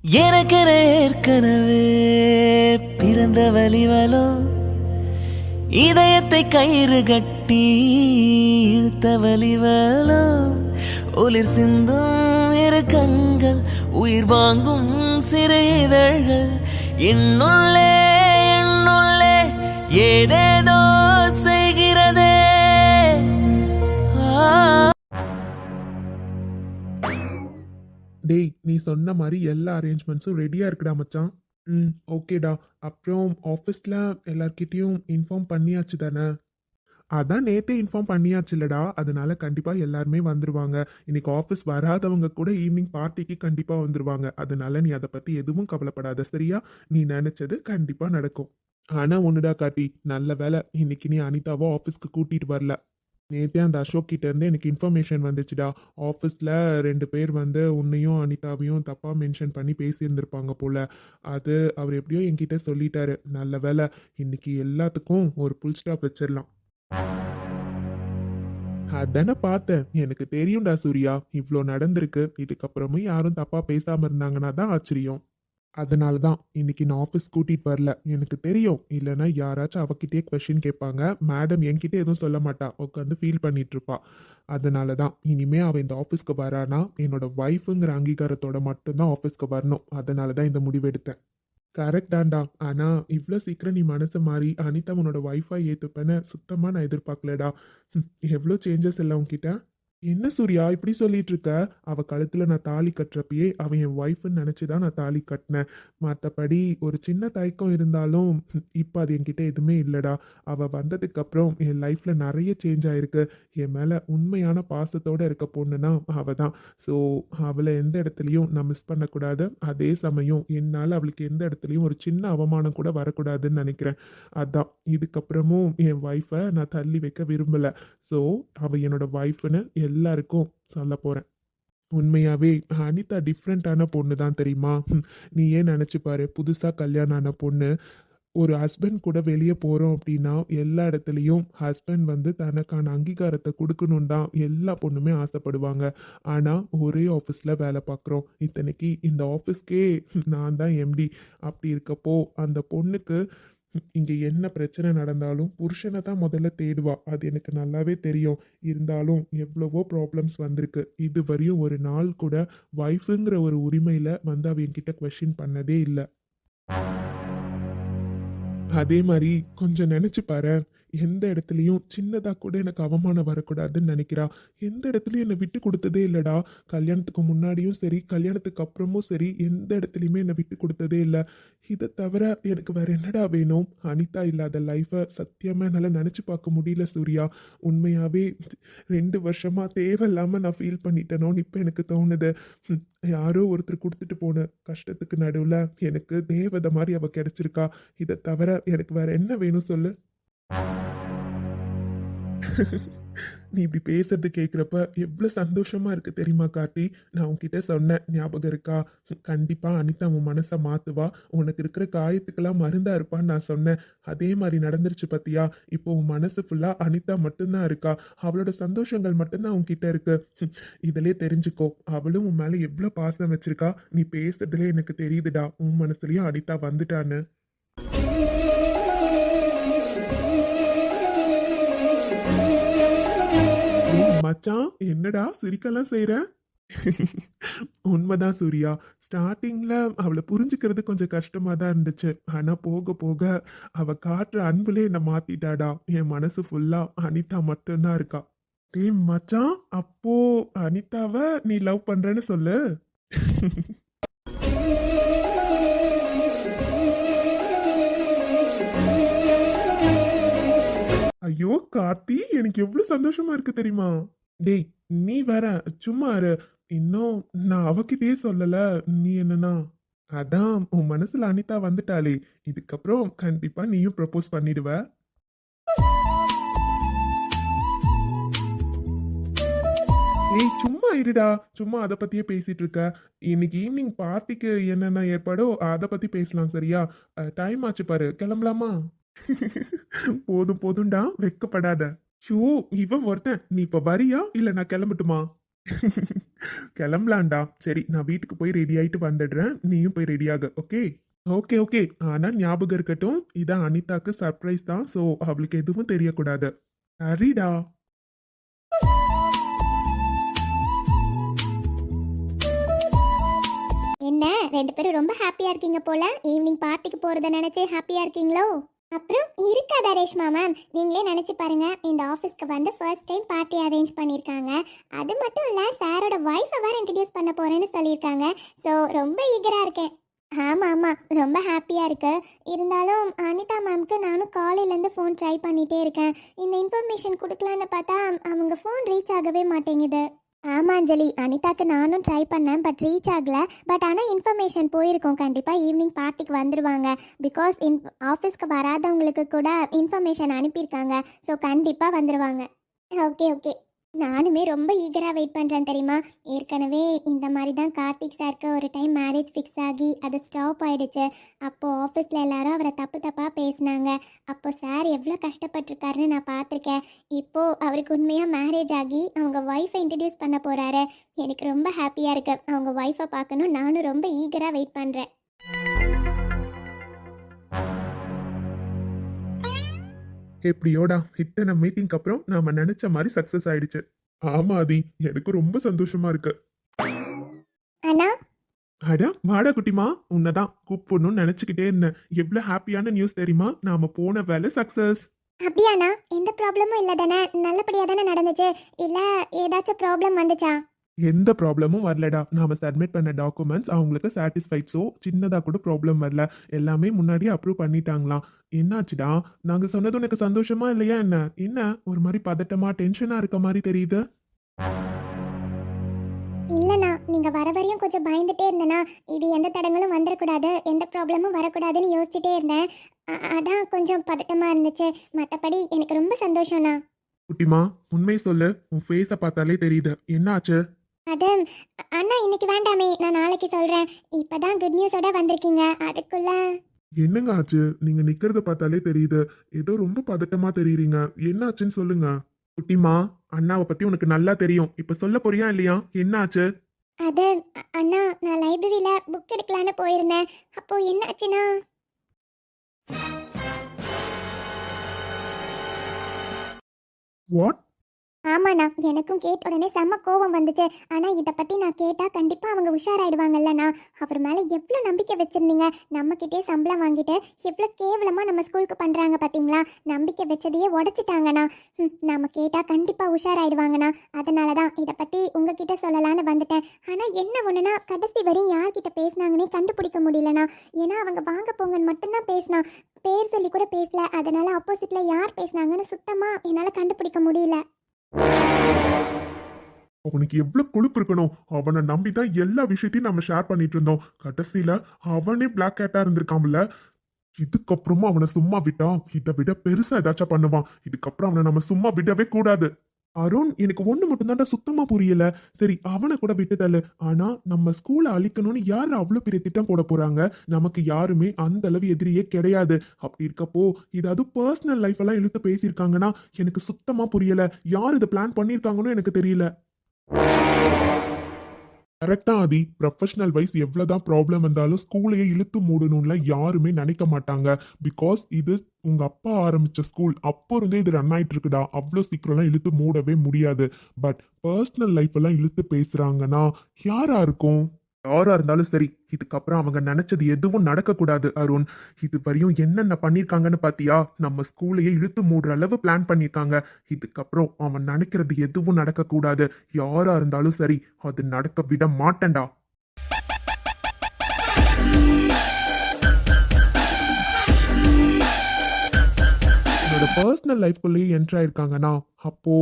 எனக்கென ஏற்கனவே பிறந்த வலிவலோ, இதயத்தை கயிறு கட்டி இழுத்த வலிவலோ, ஒளிர் சிந்தும் இரு கண்கள், உயிர் வாங்கும் சிறு இதழ்கள், என்னுள்ளே என்னுள்ளே ஏதேதோ செய்கிறதே. டேய், நீ சொன்ன மாதிரி எல்லா அரேஞ்ச்மெண்ட்ஸும் ரெடியாக இருக்குடா மச்சான். ஓகேடா. அப்புறம் ஆஃபீஸில் எல்லார்கிட்டேயும் இன்ஃபார்ம் பண்ணியாச்சு தானே? அதான் நேற்றே இன்ஃபார்ம் பண்ணியாச்சுல்லடா, அதனால கண்டிப்பாக எல்லாருமே வந்துடுவாங்க. இன்னைக்கு ஆஃபீஸ் வராதவங்க கூட ஈவினிங் பார்ட்டிக்கு கண்டிப்பாக வந்துடுவாங்க. அதனால நீ அதை பற்றி எதுவும் கவலைப்படாத, சரியா? நீ நினச்சது கண்டிப்பாக நடக்கும். ஆனால் ஒன்றுடா காட்டி, நல்ல வேலை இன்னைக்கு நீ அனிதாவை ஆஃபீஸ்க்கு கூட்டிகிட்டு வரல. நேற்றே அந்த அசோக் கிட்ட இருந்து எனக்கு இன்ஃபர்மேஷன் வந்துச்சுடா. ஆஃபீஸில் 2 பேர் வந்து உன்னையும் அனிதாவையும் தப்பாக மென்ஷன் பண்ணி பேசியிருந்திருப்பாங்க போல. அது அவர் எப்படியோ என்கிட்ட சொல்லிட்டாரு. நல்ல வேலை, இன்னைக்கு எல்லாத்துக்கும் ஒரு புல் ஸ்டாப் வச்சிடலாம். அதானே பார்த்தேன். எனக்கு தெரியும்டா சூர்யா, இவ்வளோ நடந்திருக்கு. இதுக்கப்புறமும் யாரும் தப்பாக பேசாமல் இருந்தாங்கன்னா தான் ஆச்சரியம். அதனால தான் இன்னைக்கு நான் ஆஃபீஸ் கூட்டிகிட்டு வரல. எனக்கு தெரியும், இல்லைன்னா யாராச்சும் அவகிட்டயே கொஷின் கேட்பாங்க. மேடம் என்கிட்ட எதுவும் சொல்ல மாட்டா, உட்காந்து ஃபீல் பண்ணிட்டு இருப்பா. அதனால தான் இனிமே அவள் இந்த ஆஃபீஸ்க்கு வரானா என்னோட ஒய்ஃபுங்கிற அங்கீகாரத்தோட மட்டும்தான் ஆஃபீஸ்க்கு வரணும். அதனால தான் இந்த முடிவு எடுத்தேன். கரெக்டாண்டா. ஆனால் இவ்வளோ சீக்கிரம் நீ மனசு மாறி அனிதா உன்னோட ஒய்ஃபை ஏற்றுப்பேன்னு சுத்தமாக நான் எதிர்பார்க்கலடா. எவ்வளோ சேஞ்சஸ் இல்லை உன்கிட்ட. என்ன சூர்யா இப்படி சொல்லிட்டு இருக்க? அவ கழுத்துல நான் தாலி கட்டுறப்பயே அவன் என் ஒய்ஃப்னு நினைச்சுதான் நான் தாலி கட்டினேன். மற்றபடி ஒரு சின்ன தயக்கம் இருந்தாலும் இப்போ அது என்கிட்ட எதுவுமே இல்லடா. அவ வந்ததுக்கு அப்புறம் என் லைஃப்ல நிறைய சேஞ்ச் ஆயிருக்கு. என் மேல உண்மையான பாசத்தோட இருக்க பொண்ணுனா அவ தான். ஸோ அவளை எந்த இடத்துலையும் நான் மிஸ் பண்ணக்கூடாது. அதே சமயம் என்னால் அவளுக்கு எந்த இடத்துலையும் ஒரு சின்ன அவமானம் கூட வரக்கூடாதுன்னு நினைக்கிறேன். அதான் இதுக்கப்புறமும் என் ஒய்ஃபை நான் தள்ளி வைக்க விரும்பல. ஸோ அவள் என்னோட ஒய்ஃப்னு எல்லாருக்கும் சொல்ல போகிறேன். உண்மையாகவே அனிதா டிஃப்ரெண்ட்டான பொண்ணு தான் தெரியுமா? நீ ஏன் நினச்சி பாரு, புதுசாக கல்யாணம் ஆன பொண்ணு ஒரு ஹஸ்பண்ட் கூட வெளியே போகிறோம் அப்படின்னா எல்லா இடத்துலையும் ஹஸ்பண்ட் வந்து தனக்கான அங்கீகாரத்தை கொடுக்கணும் தான் எல்லா பொண்ணுமே ஆசைப்படுவாங்க. ஆனால் ஒரே ஆஃபீஸில் வேலை பார்க்குறோம். இத்தனைக்கு இந்த ஆஃபீஸ்க்கே நான் தான் எம்டி. அப்படி இருக்கப்போ அந்த பொண்ணுக்கு இங்கே என்ன பிரச்சனை நடந்தாலும் புருஷனை தான் முதல்ல தேடுவா. அது எனக்கு நல்லாவே தெரியும். இருந்தாலும் எவ்வளவோ ப்ராப்ளம்ஸ் வந்திருக்கு. இதுவரையும் ஒரு நாள் கூட ஒய்ஃபுங்கிற ஒரு உரிமையில் வந்து அவ என்கிட்ட கொஷின் பண்ணதே இல்லை. அதே மாதிரி கொஞ்சம் நினச்சி பாரு, எந்த இடத்துலையும் சின்னதாக கூட எனக்கு அவமானம் வரக்கூடாதுன்னு நினைக்கிறா. எந்த இடத்துலையும் என்னை விட்டு கொடுத்ததே இல்லைடா. கல்யாணத்துக்கு முன்னாடியும் சரி, கல்யாணத்துக்கு அப்புறமும் சரி, எந்த இடத்துலையுமே என்னை விட்டு கொடுத்ததே இல்லை. இதை தவிர எனக்கு வேற என்னடா வேணும்? அனிதா இல்லாத லைஃப்பை சத்தியமாக என்னால் நினச்சி பார்க்க முடியல சூர்யா. உண்மையாகவே 2 வருஷமாக தேவையில்லாமல் நான் ஃபீல் பண்ணிட்டேனோன்னு இப்போ எனக்கு தோணுது. யாரோ ஒருத்தர் கொடுத்துட்டு போன கஷ்டத்துக்கு நடுவில் எனக்கு தேவதை மாதிரி அவள் கிடைச்சிருக்கா. இதை தவிர எனக்கு வேற என்ன வேணும் சொல்லு? நீ இப்படி பேசுறது கேட்குறப்ப எவ்வளோ சந்தோஷமா இருக்கு தெரியுமா கார்த்தி? நான் உன்கிட்ட சொன்னேன், ஞாபகம் இருக்கா? கண்டிப்பா அனிதா உன் மனசை மாத்துவா, உனக்கு இருக்கிற காயத்துக்கெல்லாம் மருந்தா இருப்பான்னு நான் சொன்னேன். அதே மாதிரி நடந்துருச்சு பத்தியா? இப்போ உன் மனசு ஃபுல்லா அனிதா மட்டும்தான் இருக்கா. அவளோட சந்தோஷங்கள் மட்டும்தான் உன்கிட்ட இருக்கு. இதிலே தெரிஞ்சுக்கோ, அவளும் உன் மேல எவ்வளோ பாசம் வச்சிருக்கா. நீ பேசுறதுலே எனக்கு தெரியுதுடா, உன் மனசுலயும் அனிதா வந்துட்டான்னு. மச்சான், என்னடா சிரிக்கலாம் செய்ற? உண்மைதான் சூர்யா. ஸ்டார்டிங்ல அவளை புரிஞ்சுக்கிறது கொஞ்சம் கஷ்டமா தான் இருந்துச்சு. ஆனா போக போக அவ காட்டுற அன்புலே என்னை மாத்திட்டாடா. என் மனசு ஃபுல்லா அனிதா மட்டும்தான் இருக்கா. டேய் மச்சான், அப்போ அனிதாவை நீ லவ் பண்றேன்னு சொல்லு. ஐயோ கார்த்தி, எனக்கு எவ்வளவு சந்தோஷமா இருக்கு தெரியுமா? டேய், நீ வேற சும்மா இரு. இன்னும் நான் அவகிட்டயே சொல்லல. நீ என்னன்னா, அதான் உன் மனசுல அனிதா வந்துட்டாளே, இதுக்கப்புறம் கண்டிப்பா நீயும் ப்ரப்போஸ் பண்ணிடுவ. ஏய் சும்மா இருடா, சும்மா அதை பத்தியே பேசிட்டு இருக்க. இன்னைக்கு ஈவினிங் பார்ட்டிக்கு என்னென்ன ஏற்பாடோ அதை பத்தி பேசலாம், சரியா? டைம் ஆச்சு பாரு, கிளம்பலாமா? போதும் போதும்டா, வெக்கப்படாத. ஷோ, இவன் ஒருத்தன். நீ இப்ப வரியா இல்ல நான் கிளம்பட்டுமா? கிளம்பலாம்டா. சரி, நான் வீட்டுக்கு போய் ரெடி ஆயிட்டு வந்துடுறேன். நீயும் போய் ரெடி ஆகு. ஓகே? Okay, okay. ஆனா ஞாபகம் இருக்கட்டும், இதான் அனிதாக்கு சர்ப்ரைஸ் தான். ஸோ அவளுக்கு எதுவும் தெரியக்கூடாது. சரிடா. என்ன ரெண்டு பேரும் ரொம்ப ஹாப்பியா இருக்கீங்க போல. ஈவினிங் பார்ட்டிக்கு போறத நினைச்சு ஹாப்பியா இருக்கீங்களோ? அப்புறம் இருக்காதா ரேஷ்மா மேம், நீங்களே நினைச்சு பாருங்க, இந்த ஆஃபீஸ்க்கு வந்து ஃபர்ஸ்ட் டைம் பார்ட்டி அரேஞ்ச் பண்ணியிருக்காங்க. அது மட்டும் இல்ல, சாரோட ஒய்ஃபை வேற இன்ட்ரடியூஸ் பண்ண போறேன்னு சொல்லியிருக்காங்க. ஸோ ரொம்ப ஈகரா இருக்கேன். ஆமாம் ஆமாம், ரொம்ப ஹாப்பியாக இருக்கு. இருந்தாலும் அனிதா மேம்க்கு நானும் காலையிலேருந்து ஃபோன் ட்ரை பண்ணிகிட்டே இருக்கேன். இந்த இன்ஃபர்மேஷன் கொடுக்கலான்னு பார்த்தா அவங்க ஃபோன் ரீச் ஆகவே மாட்டேங்குது. ஆமாம் அஞ்சலி, அனிதாக்கு நானும் ட்ரை பண்ணேன், பட் ரீச் ஆகல. பட் ஆனால் இன்ஃபர்மேஷன் போயிருக்கோம். கண்டிப்பாக ஈவினிங் பார்ட்டிக்கு வந்துடுவாங்க. பிகாஸ் ஆஃபீஸ்க்கு வராதவங்களுக்கு கூட இன்ஃபர்மேஷன் அனுப்பியிருக்காங்க. ஸோ கண்டிப்பாக வந்துடுவாங்க. ஓகே ஓகே, நானுமே ரொம்ப ஈகராக வெயிட் பண்ணுறேன் தெரியுமா. ஏற்கனவே இந்த மாதிரி தான் கார்த்திக் சாருக்கு ஒரு டைம் மேரேஜ் ஃபிக்ஸ் ஆகி அது ஸ்டாப் ஆகிடுச்சு. அப்போது ஆஃபீஸில் எல்லாரும் அவரை தப்பு தப்பாக பேசினாங்க. அப்போது சார் எவ்வளோ கஷ்டப்பட்டிருக்காருன்னு நான் பார்த்துருக்கேன். இப்போது அவருக்கு உண்மையாக மேரேஜ் ஆகி அவங்க ஒய்ஃபை இன்ட்ரடியூஸ் பண்ண போகிறாரு. எனக்கு ரொம்ப ஹாப்பியாக இருக்கு. அவங்க ஒய்ஃபை பார்க்கணும், நானும் ரொம்ப ஈகராக வெயிட் பண்ணுறேன். எப்படியோடா, இத்தனை மீட்டிங்க்கு அப்புறம் நாம நினைச்ச மாதிரி சக்சஸ் ஆயிடுச்சு. ஆமா ஆதி, எனக்கு ரொம்ப சந்தோஷமா இருக்கு. அண்ணா, அடா வாடா குட்டிமா, உன்னதான் கூப்பிடணும்னு நினைச்சுக்கிட்டே இருந்தேன். எவ்வளவு ஹாப்பியான நியூஸ் தெரியுமா? நாம போன வேலை சக்சஸ். அப்படியாண்ணா? எந்த ப்ராப்ளமும் இல்லை தானே? நல்லபடியாக தானே நடந்துச்சு? இல்லை ஏதாச்சும் ப்ராப்ளம் வந்துச்சா? எந்த ப்ராப்ளமும் வரலடா. நாம சப்மிட் பண்ண டாக்குமெண்ட்ஸ் அவங்களுக்கு சாட்டிஸ்ஃபைட். ஸோ சின்னதா கூட ப்ராப்ளம் வரல. எல்லாமே முன்னாடியே அப்ரூவ் பண்ணிட்டாங்களாம். என்னாச்சுடா, நாங்க சொன்னது உனக்கு சந்தோஷமா இல்லையா? என்ன என்ன ஒரு மாதிரி பதட்டமா டென்ஷனா இருக்க மாதிரி தெரியுது? இல்லைண்ணா, நீங்கள் வர வரையும் கொஞ்சம் பயந்துட்டே இருந்தேண்ணா. இது எந்த தடங்களும் வந்துடக்கூடாது, எந்த ப்ராப்ளமும் வரக்கூடாதுன்னு யோசிச்சுட்டே இருந்தேன். அதான் கொஞ்சம் பதட்டமாக இருந்துச்சு. மற்றபடி எனக்கு ரொம்ப சந்தோஷம்ண்ணா. குட்டிமா, உண்மை சொல்லு. உன் ஃபேஸை பார்த்தாலே தெரியுது. என்னாச்சு? அது அண்ணா, இன்னைக்கு வேண்டாமே, நான் நாளைக்கு சொல்கிறேன். இப்போ தான் குட் நியூஸோட வந்திருக்கீங்க, அதுக்குள்ள என்னங்க ஆச்சு? நீங்க நிக்கிறத பார்த்தாலே தெரியுது. ஏதோ ரொம்ப பதட்டமா தெரியுறீங்க. என்னாச்சுன்னு சொல்லுங்க. குட்டிமா, அண்ணாவை பத்தி உனக்கு நல்லா தெரியும். இப்ப சொல்ல போறியா இல்லையா? என்னாச்சு? அது அண்ணா, நான் லைப்ரரியில் புக் எடுக்கலான்னு போயிருந்தேன். அப்போது என்ன ஆச்சுன்னா, வாட்? ஆமாண்ணா, எனக்கும் கேட்ட உடனே செம்ம கோவம் வந்துச்சு. ஆனால் இதை பற்றி நான் கேட்டால் கண்டிப்பாக அவங்க உஷாராயிடுவாங்கல்லண்ணா. அவர் மேலே எவ்வளோ நம்பிக்கை வச்சுருந்தீங்க. நம்மக்கிட்டே சம்பளம் வாங்கிட்டு எவ்வளோ கேவலமாக நம்ம ஸ்கூலுக்கு பண்ணுறாங்க பார்த்தீங்களா. நம்பிக்கை வச்சதையே உடச்சிட்டாங்கண்ணா. நம்ம கேட்டால் கண்டிப்பாக உஷாராயிடுவாங்கண்ணா. அதனால தான் இதை பற்றி உங்ககிட்ட சொல்லலான்னு வந்துட்டேன். ஆனால் என்ன ஒன்றுனா, கடைசி வரையும் யார்கிட்ட பேசினாங்கன்னே கண்டுபிடிக்க முடியலண்ணா. ஏன்னா அவங்க வாங்க போங்கன்னு மட்டும்தான் பேசினா, பேர் சொல்லி கூட பேசல. அதனால ஆப்போசிட்டில் யார் பேசினாங்கன்னு சுத்தமாக என்னால் கண்டுபிடிக்க முடியல. அவனுக்கு எவ்வளவு கொழுப்பு இருக்கணும். அவனை நம்பிதான் எல்லா விஷயத்தையும் நம்ம ஷேர் பண்ணிட்டு இருந்தோம். கடைசியில அவனே பிளாக் கேட்டா இருந்திருக்கான்ல. இதுக்கப்புறமும் அவனை சும்மா விட்டா இதை விட பெருசா ஏதாச்சும் பண்ணுவான். இதுக்கப்புறம் அவனை நம்ம சும்மா விடவே கூடாது. அருண், எனக்கு ஒண்ணு மட்டும் தான்டா சுத்தமா புரியல. சரி, அவனை கூட விட்டுதல்லு. ஆனா நம்ம ஸ்கூலை அழிக்கணும்னு யாரு அவ்வளவு பெரிய திட்டம் போட போறாங்க? நமக்கு யாருமே அந்த அளவு எதிரியே கிடையாது. அப்படி இருக்கப்போ இது பர்சனல் லைஃப் எல்லாம் இழுத்து பேசியிருக்காங்கன்னா எனக்கு சுத்தமா புரியல. யார் இதை பிளான் பண்ணியிருக்காங்கன்னு எனக்கு தெரியல. கரெக்டா ஆதி, ப்ரொஃபஷனல் வைஸ் எவ்வளவுதான் ப்ராப்ளம் இருந்தாலும் ஸ்கூலையே இழுத்து மூடணும்ல யாருமே நினைக்க மாட்டாங்க. பிகாஸ் இது உங்க அப்பா ஆரம்பிச்ச ஸ்கூல். அப்போ இருந்தே இது ரன் ஆயிட்டு இருக்குடா. அவ்வளோ சீக்கிரம்லாம் இழுத்து மூடவே முடியாது. பட் பர்சனல் லைஃப் எல்லாம் இழுத்து பேசுறாங்கன்னா யாரா இருக்கும்? யாரா இருந்தாலும் சரி, இதுக்கப்புறம் அவங்க நினைச்சது எதுவும் நடக்கக்கூடாது அருண். இது வரையும் என்னென்ன பண்ணிருக்காங்கன்னு பாத்தியா? நம்ம ஸ்கூலையே இழுத்து மூடுற அளவு பிளான் பண்ணிருக்காங்க. இதுக்கப்புறம் அவன் நினைக்கிறது எதுவும் நடக்கக்கூடாது. யாரா இருந்தாலும் சரி, அது நடக்க விட மாட்டேன்டா. என்னோட பர்சனல் லைஃப்குள்ளேயே என்ட்ரு ஆயிருக்காங்கன்னா அப்போ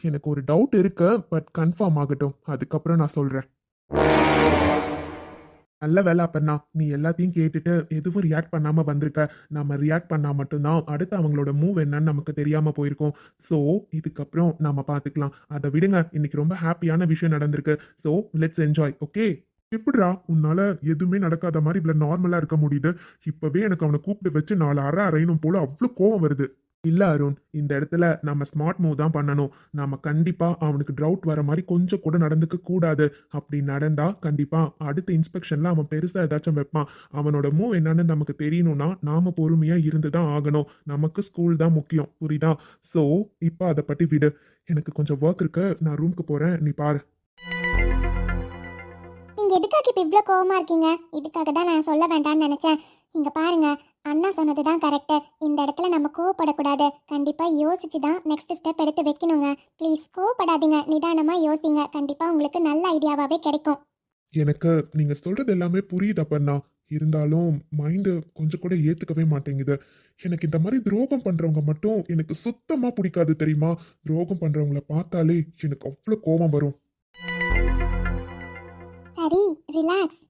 எனக்கு ஒரு டவுட் இருக்கு. பட் கன்ஃபார்ம் ஆகட்டும், அதுக்கப்புறம் நான் சொல்றேன். நல்ல வேலை அப்பண்ணா, நீ எல்லாத்தையும் கேட்டுட்டு எதுவும் ரியாக்ட் பண்ணாம வந்திருக்க. நம்ம ரியாக்ட் பண்ணா மட்டும்தான் அடுத்து அவங்களோட மூவ் என்னன்னு நமக்கு தெரியாம போயிருக்கும். ஸோ இதுக்கப்புறம் நம்ம பார்த்துக்கலாம். அதை விடுங்க, இன்னைக்கு ரொம்ப ஹாப்பியான விஷயம் நடந்திருக்கு. So let's enjoy. ஓகே? எப்படிடா உன்னால எதுவுமே நடக்காத மாதிரி இவ்வளவு நார்மலா இருக்க முடியுது? இப்பவே எனக்கு அவனை கூப்பிட்டு வச்சு 4 அறை அறையணும் போல அவ்வளோ கோவம் வருது. இல்ல அருண், இந்த இடத்துல நம்ம ஸ்மார்ட் மூவ் தான் பண்ணணும். நம்ம கண்டிப்பா அவனுக்கு டவுட் வர மாதிரி கொஞ்சம் கூட நடந்துக்க கூடாது. அப்படி நடந்தா கண்டிப்பா அடுத்த இன்ஸ்பெக்ஷன்ல அவன் பெருசா ஏதாச்சும் வைப்பான். அவனோட மூவ் என்னன்னு நமக்கு தெரியணும்னா நாம பொறுமையா இருந்து தான் ஆகணும். நமக்கு ஸ்கூல் தான் முக்கியம், புரியுதா? ஸோ இப்போ அதை பத்தி விடு. எனக்கு கொஞ்சம் ஒர்க் இருக்கு, நான் ரூமுக்கு போறேன், நீ பாரு. நீங்க எதுக்காக இப்போ இவ்வளோ கோவமா இருக்கீங்க? இதுக்காக தான் நான் சொல்ல வேண்டாம்னு நினைச்சேன். இங்க பாருங்க, அண்ணா சொன்னது தான் கரெக்டு. இந்த இடத்துல நம்ம கோவப்படக்கூடாது. கண்டிப்பா யோசிச்சு தான் நெக்ஸ்ட் ஸ்டெப் எடுத்து வைக்கணுங்க. ப்ளீஸ் கோவப்படாதீங்க, நிதானமா யோசிங்க. கண்டிப்பா உங்களுக்கு நல்ல ஐடியாவாவே கிடைக்கும். எனக்கு நீங்க சொல்றது எல்லாமே புரியுது அப்பண்ணா. இருந்தாலும் மைண்டு கொஞ்சம் கூட ஏத்துக்கவே மாட்டேங்குது. எனக்கு இந்த மாதிரி துரோகம் பண்றவங்க மட்டும் எனக்கு சுத்தமா பிடிக்காது தெரியுமா? துரோகம் பண்றவங்கள பார்த்தாலே எனக்கு அவ்வளோ கோபம் வரும். சரி, ரிலாக்ஸ்.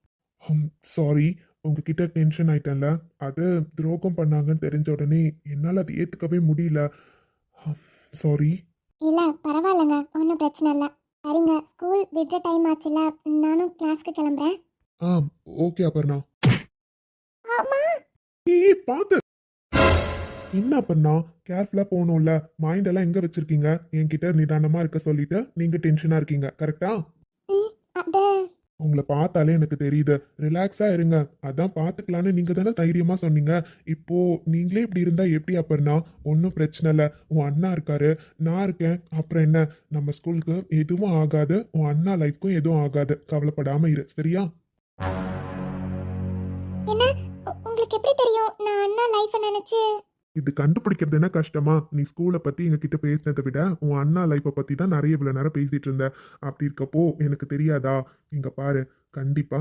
சாரி, உங்ககிட்ட டென்ஷன் ஆயிட்டேன்ல. அது துரோகம் பண்ணாங்கன்னு தெரிஞ்ச உடனே என்னால் அது ஏத்துக்கவே முடியல. சாரி. இல்ல பரவாயில்லைங்க, ஒன்றும் பிரச்சனை இல்லை. சரிங்க, ஸ்கூல் விடுற டைம் ஆச்சுல, நானும் கிளாஸ்க்கு கிளம்புறேன். ஆ, ஓகே அப்பர்ணா. ஆமா. ஏய் பாத்து. என்ன அப்பர்ணா, கேர்ஃபுல்லா போகணும்ல. மைண்ட் எல்லாம் எங்க வச்சிருக்கீங்க? என்கிட்ட நிதானமா இருக்க சொல்லிட்டு நீங்க டென்ஷனா இருக்கீங்க, கரெக்டா? அது உங்களை பார்த்தாலே எனக்கு தெரியுது. ரிலாக்ஸா இருங்க, அதான் பார்த்துக்கலான்னு நீங்க தானே தைரியமா சொன்னீங்க. இப்போ நீங்களே இப்படி இருந்தா எப்படி அப்பர்ணா? ஒன்றும் பிரச்சனை இல்லை, உன் அண்ணா இருக்காரு, நான் இருக்கேன். அப்புறம் என்ன, நம்ம ஸ்கூலுக்கு எதுவும் ஆகாது, உன் அண்ணா லைஃப்க்கும் எதுவும் ஆகாது. கவலைப்படாம இரு, சரியா? என்ன, உங்களுக்கு எப்படி தெரியும் நான் அண்ணா லைஃப்பை நினைச்சு? இது கண்டுபிடிக்கிறது என்ன கஷ்டமா? நீ ஸ்கூலை பத்தி எங்ககிட்ட பேசினதை விட உன் அண்ணா லைஃப்பை பத்தி தான் நிறைய இவ்வளவு நேரம் பேசிட்டு இருந்த. அப்படி இருக்கப்போ எனக்கு தெரியாதா? இங்க பாரு, கண்டிப்பா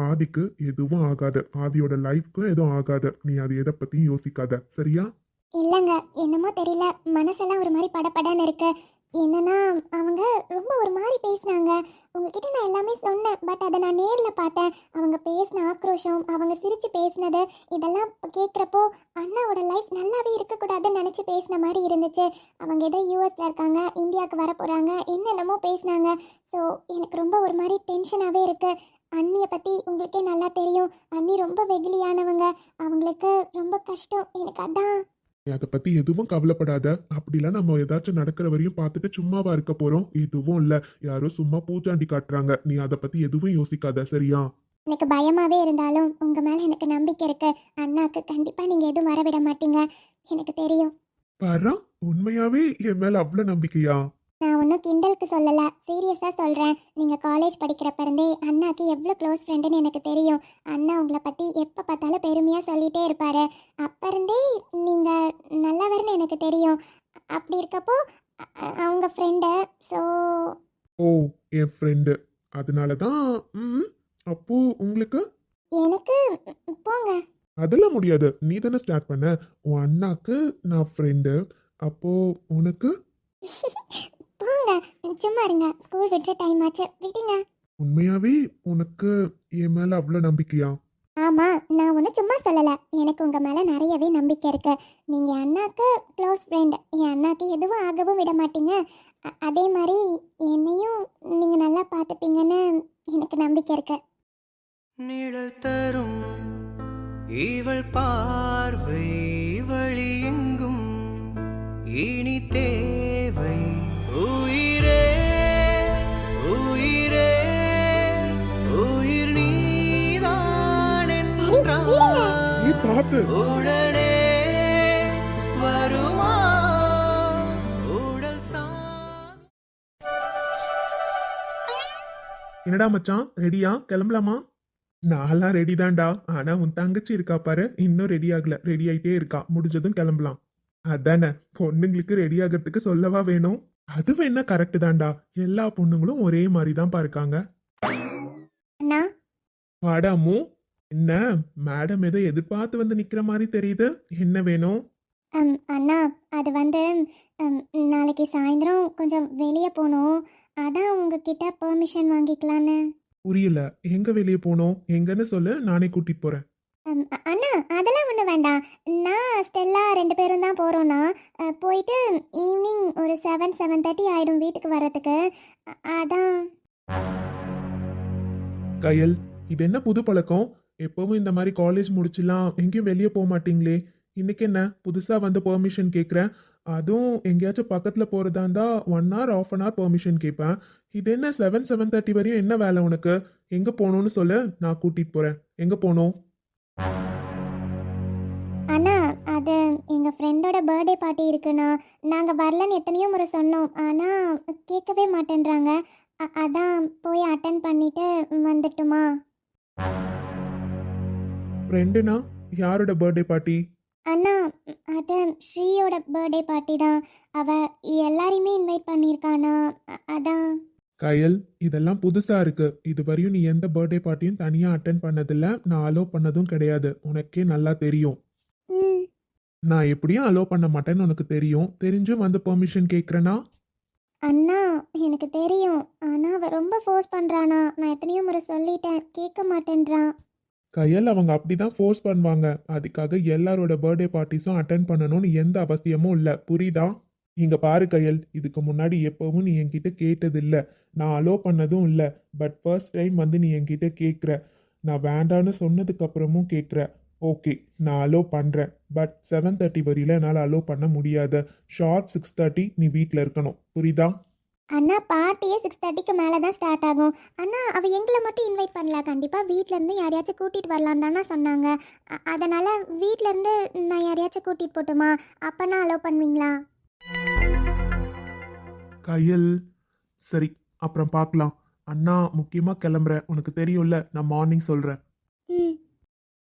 ஆதிக்கு எதுவும் ஆகாது. ஆதியோட லைஃப்க்கும் எதுவும் ஆகாது. நீ அது எதை பத்தியும் யோசிக்காத, சரியா? இல்லைங்க, என்னமோ தெரியல, மனசெல்லாம் ஒரு மாதிரி படபடன்னு இருக்கு. என்னன்னா, அவங்க ரொம்ப ஒரு மாதிரி பேசினாங்க. உங்ககிட்ட நான் எல்லாமே சொன்னேன், பட் அதை நான் நேரில் பார்த்தேன். அவங்க பேசின ஆக்ரோஷம், அவங்க சிரித்து பேசினது, இதெல்லாம் கேட்குறப்போ அண்ணாவோட லைஃப் நல்லாவே இருக்கக்கூடாதுன்னு நினச்சி பேசின மாதிரி இருந்துச்சு. அவங்க ஏதோ யூஎஸில் இருக்காங்க, இந்தியாவுக்கு வர போகிறாங்க, என்னென்னமோ பேசினாங்க. ஸோ எனக்கு ரொம்ப ஒரு மாதிரி டென்ஷனாகவே இருக்குது. அண்ணியை பற்றி உங்களுக்கே நல்லா தெரியும். அண்ணி ரொம்ப வெகுளியானவங்க, அவங்களுக்கு ரொம்ப கஷ்டம். எனக்கு அதான். நீ அதை பத்தி எதுவும் கவலைப்படாத. அப்படிலாம் நம்ம ஏதாச்சும் நடக்கிற வரையும் பார்த்துட்டு சும்மாவா இருக்க போறோம்? எதுவும் இல்ல, யாரோ சும்மா பூச்சாண்டி காட்டுறாங்க. நீ அதை பத்தி எதுவும் யோசிக்காத, சரியா? எனக்கு பயமாவே இருந்தாலும் உங்க மேல எனக்கு நம்பிக்கை இருக்கு. அண்ணாக்கு கண்டிப்பா நீங்க எதுவும் வரவிட மாட்டீங்க, எனக்கு தெரியும். பாரா, உண்மையாவே என் மேல அவ்வளவு நம்பிக்கையா? நான் ஒன்றும் கிண்டலுக்கு சொல்லல, சீரியஸா சொல்றேன். நீங்க காலேஜ் படிக்கிறப்ப இருந்தே அண்ணாக்கு எவ்வளோ க்ளோஸ் ஃப்ரெண்டுன்னு எனக்கு தெரியும். அண்ணா உங்களை பத்தி எப்ப பார்த்தாலும் பெருமையா சொல்லிட்டே இருப்பாரு. அப்ப இருந்தே நீங்க நல்லவர்னு எனக்கு தெரியும். அப்படி இருக்கப்போ அவங்க ஃப்ரெண்டு. ஸோ ஓ, என் ஃப்ரெண்டு, அதனாலதான். அப்போ உங்களுக்கு எனக்கு போங்க. அதெல்லாம் முடியாது. நீ தானே ஸ்டார்ட் பண்ண. உன் அண்ணாக்கு நான் ஃப்ரெண்டு, அப்போ உனக்கு? போங்க, சும்மா இருங்க. ஸ்கூல் விடுற டைம் ஆச்சு, விடுங்க. உண்மையாவே உனக்கு என் மேல அவ்வளவு நம்பிக்கையா? ஆமா, நான் ஒன்றும் சும்மா சொல்லலை. எனக்கு உங்கள் மேலே நிறையவே நம்பிக்கை இருக்கு. நீங்கள் அண்ணாக்கு க்ளோஸ் ஃப்ரெண்ட், என் அண்ணாக்கு எதுவும் ஆகவும் விட மாட்டீங்க. அதே மாதிரி என்னையும் நீங்கள் நல்லா பார்த்துப்பீங்கன்னு எனக்கு நம்பிக்கை இருக்கு. நிழல் தரும் இவள் பார்வை வழி எங்கும் இனி தேவை. உயிரே உயிரே உயிர் நீதான் என்றால் நீ பார்த்து. உடனே வருமா உடல் சா. என்னடா மச்சான், ரெடியா? கிளம்பலாமா? நான்லாம் ரெடி தான்டா. ஆனா உன் தங்கச்சி இருக்கா பாரு, இன்னும் ரெடி ஆகல. ரெடி ஆயிட்டே இருக்கா. முடிஞ்சதும் கிளம்பலாம். அதானே, பொண்ணுங்களுக்கு ரெடி ஆகிறதுக்கு சொல்லவா வேணும்? அது வேணா கரெக்ட் தான்டா. எல்லா பொண்ணுங்களும் ஒரே மாதிரி தான் இருக்காங்க. அண்ணா, வாடாமு. என்ன மேடம் ஏதோ எதிர்பார்த்து வந்து நிக்கிற மாதிரி தெரியுது. என்ன வேணும்? அண்ணா, அது வந்து நாளைக்கு சாயந்தரம் கொஞ்சம் வெளியே போகணும். அதான் உங்ககிட்ட பெர்மிஷன் வாங்கிக்கலான்னு. புரியல. எங்க வெளியே போனோம்? எங்கன்னு சொல்லு, நானே கூட்டிட்டு போறேன். அண்ணா, அதெல்லாம் ஒன்றும் வேண்டாம். நான் ஸ்டெல்லா 2 பேரும் தான் போகிறோன்னா, போயிட்டு ஈவினிங் ஒரு 7-7:30 ஆகிடும் வீட்டுக்கு வர்றதுக்கு. அதான். கயல், இது என்ன புது பழக்கம்? எப்பவும் இந்த மாதிரி காலேஜ் முடிச்சுலாம் எங்கேயும் வெளியே போக மாட்டீங்களே, இன்னைக்கு என்ன புதுசாக வந்து பெர்மிஷன் கேட்குறேன். அதுவும் எங்கேயாச்சும் பக்கத்தில் போகிறதா இருந்தால் 1 hour 1/2 hour பெர்மிஷன் கேட்பேன். இது என்ன 7:30 வரையும் என்ன வேலை உனக்கு? எங்கே போகணும்னு சொல்லு, நான் கூட்டிகிட்டு போகிறேன். எங்கே போகணும்? அண்ணா அது எங்கள் ஃப்ரெண்டோட பர்த்டே பார்ட்டி இருக்குண்ணா. நாங்கள் வரலன்னு எத்தனையோ முறை சொன்னோம், ஆனால் கேட்கவே மாட்டேன்றாங்க. அதான் போய் அட்டன் பண்ணிட்டு வந்துட்டுமா? ஃப்ரெண்டுனா யாரோட பர்த்டே பார்ட்டி? அண்ணா அது ஸ்ரீயோட பர்த்டே பார்ட்டி தான். அவ எல்லாரையுமே இன்வைட் பண்ணியிருக்காண்ணா. அதான். கயல், இதெல்லாம் புதுசாக இருக்கு. இது வரையும் நீ எந்த பர்த்டே பார்ட்டியும் தனியாக அட்டன் பண்ணதில்ல, நான் அலோவ் பண்ணதும் கிடையாது. உனக்கே நல்லா தெரியும். ம் நான் எப்படியும் அலோவ் பண்ண மாட்டேன்னு உனக்கு தெரியும். தெரிஞ்சும் வந்து பெர்மிஷன் கேட்குறேன்னா? அண்ணா எனக்கு தெரியும், ஆனால் அவ ரொம்ப ஃபோர்ஸ் பண்ணுறானா. நான் எத்தனையோ முறை சொல்லிட்டேன், கேட்க மாட்டேன்றான். கையல், அவங்க அப்படிதான் ஃபோர்ஸ் பண்ணுவாங்க. அதுக்காக எல்லாரோட பர்த்டே பார்ட்டிஸும் அட்டன் பண்ணணும்னு எந்த அவசியமும் இல்லை, புரியுதா? இங்க பாரு கையல், இதுக்கு முன்னாடி எப்பவும் நீ என்கிட்ட கேட்டதில்ல, நான் அலோவ் பண்ணதும் இல்லை. பட் ஃபர்ஸ்ட் டைம் வந்து நீ என்கிட்ட கேட்குற. நான் வேண்டான்னு சொன்னதுக்கு அப்புறமும் கேட்குற. ஓகே, நான் அலோவ் பண்ணுறேன். பட் 7:30 வரையில என்னால் அலோவ் பண்ண முடியாது. ஷார்ப் 6:30 நீ வீட்டில் இருக்கணும், புரியுதா? அண்ணா பார்ட்டியே 6:30க்கு மேலே தான் ஸ்டார்ட் ஆகும். அண்ணா அவள் எங்களை மட்டும் இன்வைட் பண்ணல, கண்டிப்பாக வீட்டிலேருந்து யாரையாச்சும் கூட்டிகிட்டு வரலான்னு தானே சொன்னாங்க. அதனால் வீட்டிலேருந்து நான் யாரையாச்சும் கூட்டிகிட்டு போட்டுமா? அப்போனா அலோவ் பண்ணுவீங்களா? கையல், சரி, அப்புறம் பார்க்கலாம். அண்ணா முக்கியமாக கிளம்புறேன், உனக்கு தெரியும்ல, நான் மார்னிங் சொல்கிறேன். ம்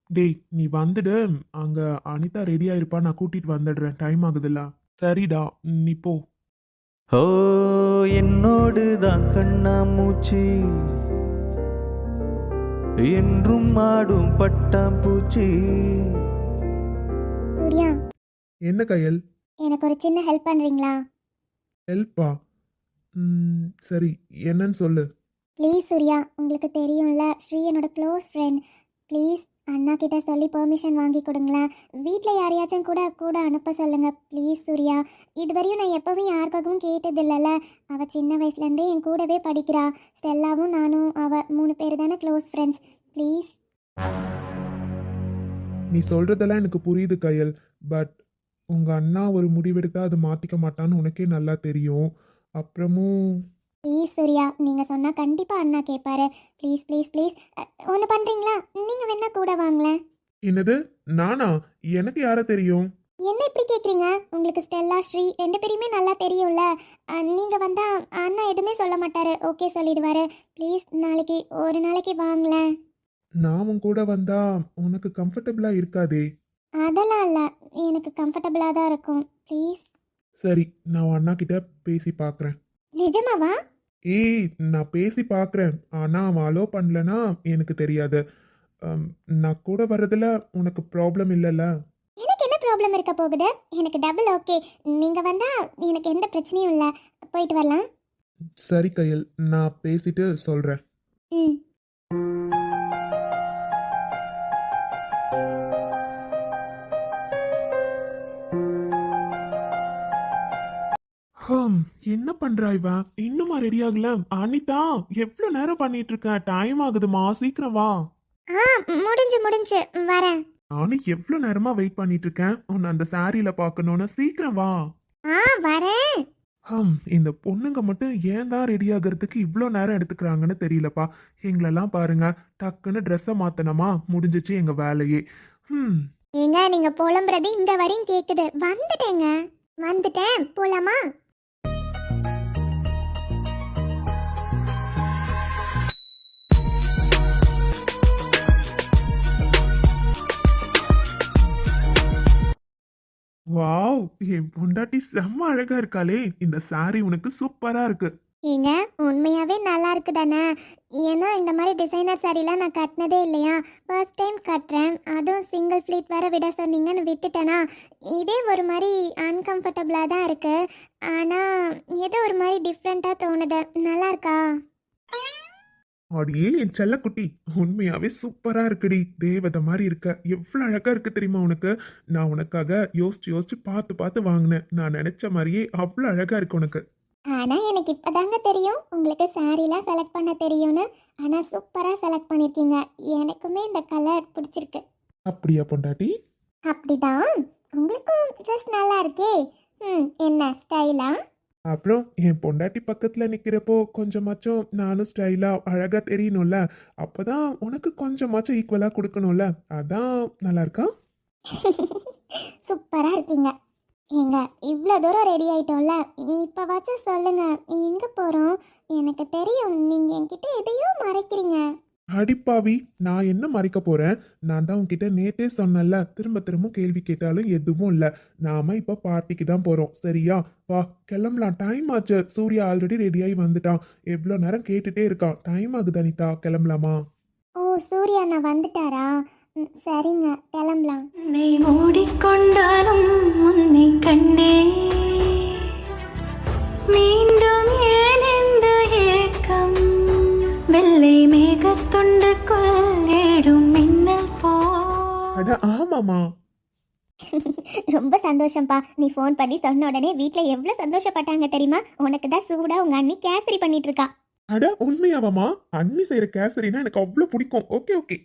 டேய், நீ வந்துடு. அங்க அனிதா ரெடியா இருப்பா, நான் கூட்டிட்டு வந்துடுறேன். டைம் ஆகுதுல்ல. சரிடா, நீ போ. ஓ என்னோடு தான் கண்ணாமூச்சி என்றும் ஆடும் பட்டாம்பூச்சி. சூர்யா, என்ன கையல்? எனக்கு ஒரு சின்ன ஹெல்ப் பண்ணுறீங்களா? ஹெல்ப்பா? சரி, என்னன்னு சொல்லு. ப்ளீஸ் சூர்யா, உங்களுக்கு தெரியும்ல ஸ்ரீ என்னோட க்ளோஸ் ஃப்ரெண்ட். ப்ளீஸ் அண்ணா கிட்ட சொல்லி பெர்மிஷன் வாங்கி கொடுங்களேன். வீட்டில் யாரையாச்சும் கூட அனுப்ப சொல்லுங்க ப்ளீஸ் சூர்யா. இதுவரையும் நான் எப்பவும் யாருக்காகவும் கேட்டதில்லைல்ல. அவள் சின்ன வயசுலேருந்தே என் கூடவே படிக்கிறா. ஸ்டெல்லாவும் நானும் அவள் 3 பேர் தானே க்ளோஸ் ஃப்ரெண்ட்ஸ். ப்ளீஸ். நீ சொல்றதெல்லாம் எனக்கு புரியுது கையல். பட் உங்க அண்ணா ஒரு முடிவெடுத்தா அது மாத்திக்க மாட்டான்னு உனக்கே நல்லா தெரியும். அப்புறமும் ப்ளீஸ் சூர்யா, நீங்கள் சொன்னால் கண்டிப்பாக அண்ணா கேட்பாரு. ப்ளீஸ் ப்ளீஸ் ப்ளீஸ் ஒன்று பண்ணுறீங்களா? நீங்கள் வேணா கூட வாங்களேன். என்னது? நானா? எனக்கு யார தெரியும்? என்ன இப்படி கேட்குறீங்க? உங்களுக்கு ஸ்டெல்லா ஸ்ரீ 2 பேரையுமே நல்லா தெரியும்ல. நீங்கள் வந்தால் அண்ணா எதுவுமே சொல்ல மாட்டார், ஓகே சொல்லிடுவார். ப்ளீஸ் நாளைக்கு ஒரு நாளைக்கு வாங்களேன். நான் உன் கூட வந்தா உனக்கு கம்ஃபர்டபுளா இருக்காதே. அதெல்லாம் இல்லை, எனக்கு கம்ஃபர்டபுளாக தான் இருக்கும். ப்ளீஸ். சரி, நான் உன் அண்ணா கிட்ட பேசி பார்க்குறேன். நிஜமாவா? ஏய், நான் பேசி பார்க்குறேன். ஆனால் அவன் அலோவ் பண்ணலன்னா எனக்கு தெரியாது. நான் கூட வர்றதுல உனக்கு ப்ராப்ளம் இல்லைல்ல? எனக்கு என்ன ப்ராப்ளம் இருக்க போகுது? எனக்கு டபுள் ஓகே. நீங்கள் வந்தால் எனக்கு எந்த பிரச்சனையும் இல்லை, போயிட்டு வரலாம். சரி கையல், நான் பேசிட்டு சொல்கிறேன். ம் என்ன பண்றா இவ? இன்னுமா ரெடி ஆகல? அனிதா, எவ்வளவு நேரம் பண்ணிட்டு இருக்க? டைம் ஆகுதுமா, சீக்கிரம் வா. முடிஞ்சு வரேன். நானும் எவ்வளவு நேரமா வெயிட் பண்ணிட்டு இருக்கேன் உன்னை அந்த சாரியில பார்க்கணும்னு. சீக்கிரம் வா. வரேன். இந்த பொண்ணுங்க மட்டும் ஏன் தான் ரெடி ஆகிறதுக்கு இவ்வளோ நேரம் எடுத்துக்கிறாங்கன்னு தெரியலப்பா. எங்களெல்லாம் பாருங்க, டக்குன்னு ட்ரெஸ்ஸை மாத்தனமா, முடிஞ்சிச்சு எங்க வேலையே. ஏங்க நீங்க புலம்புறது இந்த வரையும் கேக்குது. வந்துட்டேன், போலாமா? வாவ், என் பொண்டாட்டி செம்ம அழகா இருக்காளே. இந்த சாரி உனக்கு சூப்பரா இருக்கு. ஏங்க உண்மையாவே நல்லா இருக்கு தானே? ஏன்னா இந்த மாதிரி டிசைனர் சாரீலாம் நான் கட்டினதே இல்லையா, ஃபர்ஸ்ட் டைம் கட்டுறேன். அதுவும் சிங்கிள் ஃப்ளீட் வேற விட சொன்னீங்கன்னு விட்டுட்டேனா. இதே ஒரு மாதிரி அன்கம்ஃபர்டபுளாக தான் இருக்கு. ஆனால் ஏதோ ஒரு மாதிரி டிஃப்ரெண்ட்டாக தோணுது. நல்லா இருக்கா? அடியே என் செல்லக்குட்டி, உண்மையாவே சூப்பரா இருக்குடி. தேவதை மாதிரி இருக்க. எவ்வளவு அழகா இருக்கு தெரியுமா உனக்கு? நான் உனக்காக யோசிச்சு பார்த்து வாங்கினேன். நான் நினைச்ச மாதிரியே அவ்வளவு அழகா இருக்கு உனக்கு. ஆனால் எனக்கு இப்போதாங்க தெரியும் உங்களுக்கு சாரீலாம் செலக்ட் பண்ண தெரியும்னு. ஆனால் சூப்பராக செலக்ட் பண்ணியிருக்கீங்க. எனக்குமே இந்த கலர் பிடிச்சிருக்கு. அப்படியா பொண்டாட்டி? அப்படிதான். உங்களுக்கும் ட்ரெஸ் நல்லா இருக்கே. என்ன ஸ்டைலா? அப்புறம் என் பொண்டாட்டி பக்கத்துல நிக்கிறப்போ கொஞ்சமாச்சும் நானும் ஸ்டைலா அழகா தெரியணும்ல. அப்பதான் உனக்கு கொஞ்சமாச்சும் ஈக்குவலா கொடுக்கணும்ல. அதான் நல்லா இருக்கா? சூப்பரா இருக்கீங்க. ஏங்க இவ்வளோ தூரம் ரெடி ஆயிட்டோம்ல, இப்போவாச்சும் சொல்லுங்க எங்க போறோம்? எனக்கு தெரியும் நீங்க என்கிட்ட எதையோ மறைக்கிறீங்க. அடிப்பாவி, நான் என்ன மறைக்க போறேன்? நான் தான் உன்கிட்ட நேத்தே சொன்னேன்ல, திரும்ப திரும்ப கேள்வி கேட்டாலும் எதுவும் இல்ல. நாம இப்ப பார்ட்டிக்கு தான் போறோம், சரியா? வா கிளம்பலாம், டைம் ஆச்சு. சூர்யா ஆல்ரெடி ரெடியாகி வந்துட்டான். எவ்வளோ நேரம் கேட்டுட்டே இருக்கான். டைம் ஆகுது அனிதா, கிளம்பலாமா? ஓ சூர்யா நான் வந்துட்டாரா? சரிங்க கிளம்பலாம். உன்னை மூடிக்கொண்டாலும் உன்னை கண்டே மீண்டும் ஏன் இந்த ஏக்கம் வெள்ளை மேகத்துண்டுக்குள் ஏடும் மின்னல் போ. அட ஆமாமா. ரொம்ப சந்தோஷம்ப்பா. நீ ஃபோன் பண்ணி சொன்ன உடனே வீட்டில் எவ்வளோ சந்தோஷப்பட்டாங்க தெரியுமா? உனக்கு தான் சூடா உங்க அண்ணி கேசரி பண்ணிட்டு இருக்கா. அட உண்மையாவாமா? அண்ணி செய்யற கேசரினா எனக்கு அவ்வளோ பிடிக்கும். Okay okay.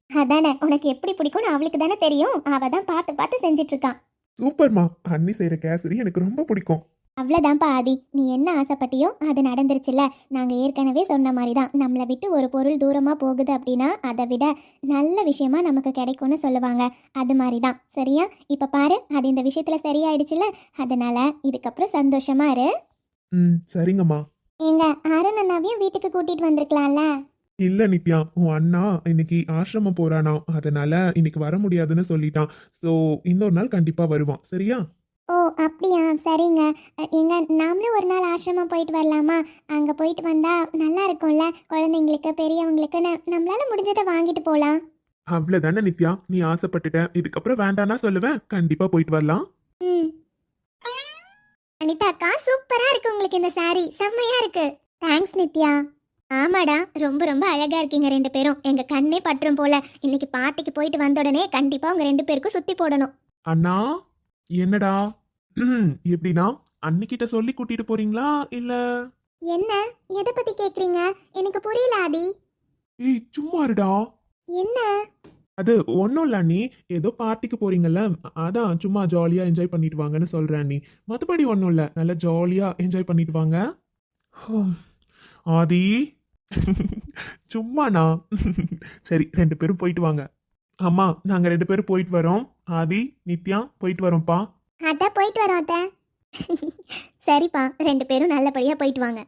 அதானே, உனக்கு எப்படி பிடிக்கும்னு அவளுக்கு தானே தெரியும். அவ தான் பார்த்து பார்த்து செஞ்சிட்டு இருக்கான். சூப்பர்மா, அண்ணி செய்யற கேசரி எனக்கு ரொம்ப பிடிக்கும். அவ்வளோதான்ப்பா ஆதி, நீ என்ன ஆசைப்பட்டியோ அது நடந்துருச்சுல. நாங்கள் ஏற்கனவே சொன்ன மாதிரி தான், நம்மளை விட்டு ஒரு பொருள் தூரமாக போகுது அப்படின்னா அதை விட நல்ல விஷயமா நமக்கு கிடைக்கும்னு சொல்லுவாங்க. அது மாதிரி தான், சரியா? இப்போ பாரு, அது இந்த விஷயத்தில் சரியாயிடுச்சுல. அதனால இதுக்கப்புறம் சந்தோஷமா இரு. சரிங்கம்மா. எங்க அருண் அண்ணாவையும் வீட்டுக்கு கூட்டிட்டு வந்திருக்கலாம்ல. இல்ல நித்யா, உன் அண்ணா இன்னைக்கு ஆசிரமம் போறானா, அதனால இன்னைக்கு வர முடியாதுன்னு சொல்லிட்டான். ஸோ இன்னொரு நாள் கண்டிப்பா வருவான், சரியா? ஓ அப்படியா, சரிங்க. எங்க நாமளும் ஒரு நாள் ஆசிரமம் போயிட்டு வரலாமா? அங்கே போயிட்டு வந்தா நல்லா இருக்கும்ல, குழந்தைங்களுக்கு பெரியவங்களுக்குன்னு நம்மளால முடிஞ்சதை வாங்கிட்டு போகலாம். அவ்வளவுதானே நித்யா, நீ ஆசைப்பட்டுட்ட. இதுக்கப்புறம் வேண்டானா சொல்லுவேன், கண்டிப்பா போயிட்டு வரலாம். ம். அனிதா அக்கா சூப்பரா இருக்கு உங்களுக்கு இந்த saree, செம்மையா இருக்கு. தேங்க்ஸ் நித்யா. ஆமாடா, ரொம்ப ரொம்ப அழகா இருக்கீங்க ரெண்டு பேரும். எங்க கண்ணே பற்றும் போல. இன்னைக்கு பார்ட்டிக்கு போயிட்டு வந்த உடனே கண்டிப்பா உங்க ரெண்டு பேருக்கும் சுத்தி போடணும். அண்ணா என்னடா? எப்படின்னா அன்னிக்கிட்ட சொல்லி கூட்டிட்டு போறீங்களா இல்ல? என்ன, எதை பத்தி கேக்குறீங்க? எனக்கு புரியல ஆதி. ஏய் சும்மா இருடா. என்ன? அது ஒன்றும் இல்லை அண்ணி, ஏதோ பார்ட்டிக்கு போறீங்கல்ல, அதான் சும்மா ஜாலியாக என்ஜாய் பண்ணிட்டு வாங்கன்னு சொல்கிறேன் அண்ணி. மற்றபடி ஒன்றும் இல்லை, நல்லா ஜாலியாக என்ஜாய் பண்ணிட்டு வாங்க. ஆதி சும்மாண்ணா. சரி, ரெண்டு பேரும் போயிட்டு வாங்க. அம்மா, நாங்கள் ரெண்டு பேரும் போயிட்டு வரோம். ஆதி, நித்யா போயிட்டு வரோம்ப்பா. அதான் போயிட்டு வரோம் அத்தை. சரிப்பா, ரெண்டு பேரும் நல்லபடியா போயிட்டு வாங்க.